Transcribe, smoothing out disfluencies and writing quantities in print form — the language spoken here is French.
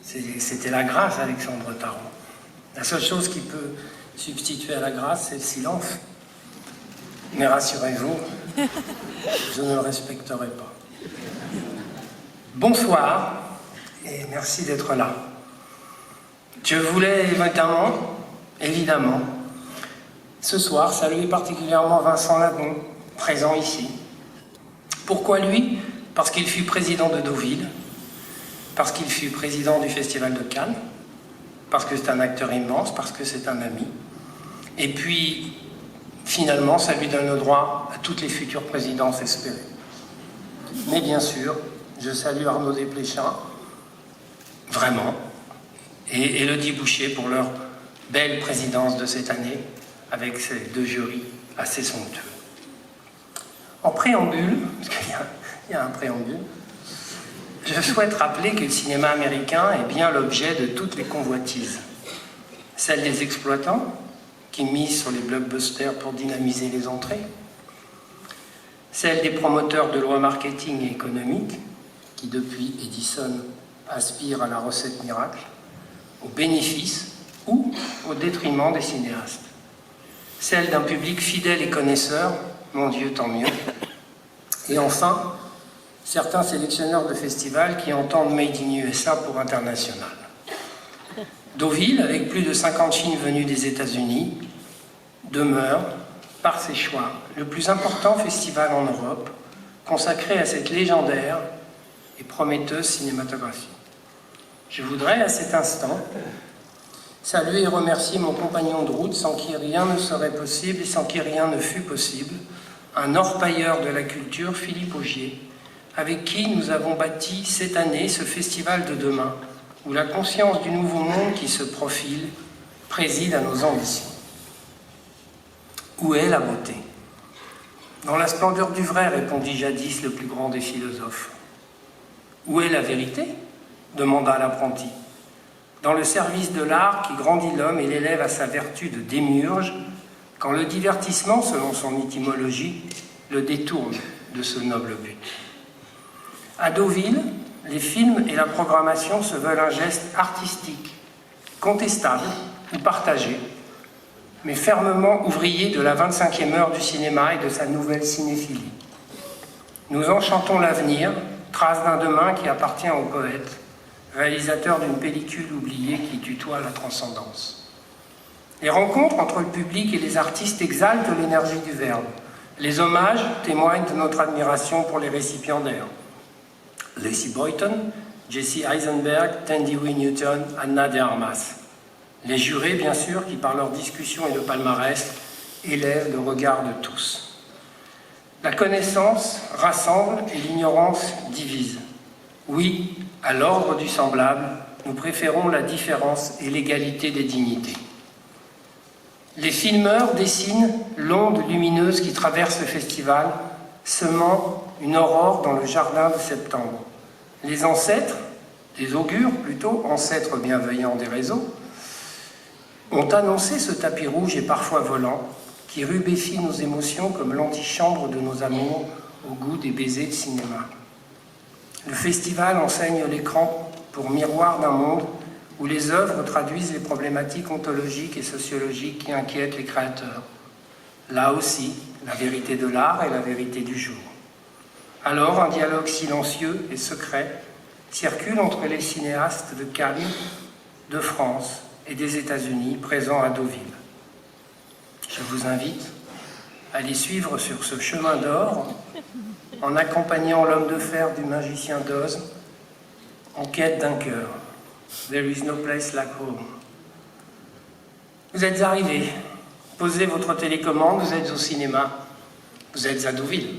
C'était la grâce, Alexandre Tarot. La seule chose qui peut substituer à la grâce, c'est le silence. Mais rassurez-vous, je ne le respecterai pas. Bonsoir, et merci d'être là. Je voulais évidemment, ce soir, saluer particulièrement Vincent Lagond, présent ici. Pourquoi lui? Parce qu'il fut président de Deauville, parce qu'il fut président du Festival de Cannes, parce que c'est un acteur immense, parce que c'est un ami. Et puis, finalement, ça lui donne le droit à toutes les futures présidences espérées. Mais bien sûr, je salue Arnaud Desplechin, vraiment, et Élodie Boucher pour leur belle présidence de cette année, avec ces deux jurys assez somptueux. En préambule, parce qu'il y a un préambule, je souhaite rappeler que le cinéma américain est bien l'objet de toutes les convoitises. Celle des exploitants, qui misent sur les blockbusters pour dynamiser les entrées. Celle des promoteurs de lois marketing et économiques, qui depuis Edison aspirent à la recette miracle, au bénéfice ou au détriment des cinéastes. Celle d'un public fidèle et connaisseur, mon Dieu, tant mieux. Et enfin, certains sélectionneurs de festivals qui entendent Made in USA pour international. Deauville, avec plus de 50 films venus des États-Unis, demeure, par ses choix, le plus important festival en Europe, consacré à cette légendaire et prometteuse cinématographie. Je voudrais, à cet instant, saluer et remercier mon compagnon de route, sans qui rien ne serait possible et sans qui rien ne fut possible, un orpailleur de la culture, Philippe Augier, avec qui nous avons bâti cette année ce festival de demain, où la conscience du nouveau monde qui se profile préside à nos ambitions. Où est la beauté? Dans la splendeur du vrai, répondit jadis le plus grand des philosophes. Où est la vérité? Demanda l'apprenti. Dans le service de l'art qui grandit l'homme et l'élève à sa vertu de démiurge, quand le divertissement, selon son étymologie, le détourne de ce noble but. À Deauville, les films et la programmation se veulent un geste artistique, contestable ou partagé, mais fermement ouvrier de la 25e heure du cinéma et de sa nouvelle cinéphilie. Nous enchantons l'avenir, trace d'un demain qui appartient au poète, réalisateur d'une pellicule oubliée qui tutoie la transcendance. Les rencontres entre le public et les artistes exaltent l'énergie du verbe. Les hommages témoignent de notre admiration pour les récipiendaires. Lacey Boyton, Jesse Eisenberg, Tandy Wynne Newton, Anna de Armas. Les jurés, bien sûr, qui par leur discussion et le palmarès, élèvent le regard de tous. La connaissance rassemble et l'ignorance divise. Oui, à l'ordre du semblable, nous préférons la différence et l'égalité des dignités. Les filmeurs dessinent l'onde lumineuse qui traverse le festival, semant une aurore dans le jardin de septembre. Les ancêtres, les augures plutôt, ancêtres bienveillants des réseaux, ont annoncé ce tapis rouge et parfois volant, qui rubéfie nos émotions comme l'antichambre de nos amours au goût des baisers de cinéma. Le festival enseigne l'écran pour miroir d'un monde où les œuvres traduisent les problématiques ontologiques et sociologiques qui inquiètent les créateurs. Là aussi, la vérité de l'art et la vérité du jour. Alors, un dialogue silencieux et secret circule entre les cinéastes de Cannes, de France et des États-Unis présents à Deauville. Je vous invite à les suivre sur ce chemin d'or en accompagnant l'homme de fer du magicien d'Oz en quête d'un cœur. There is no place like home. Vous êtes arrivés, posez votre télécommande, vous êtes au cinéma, vous êtes à Deauville.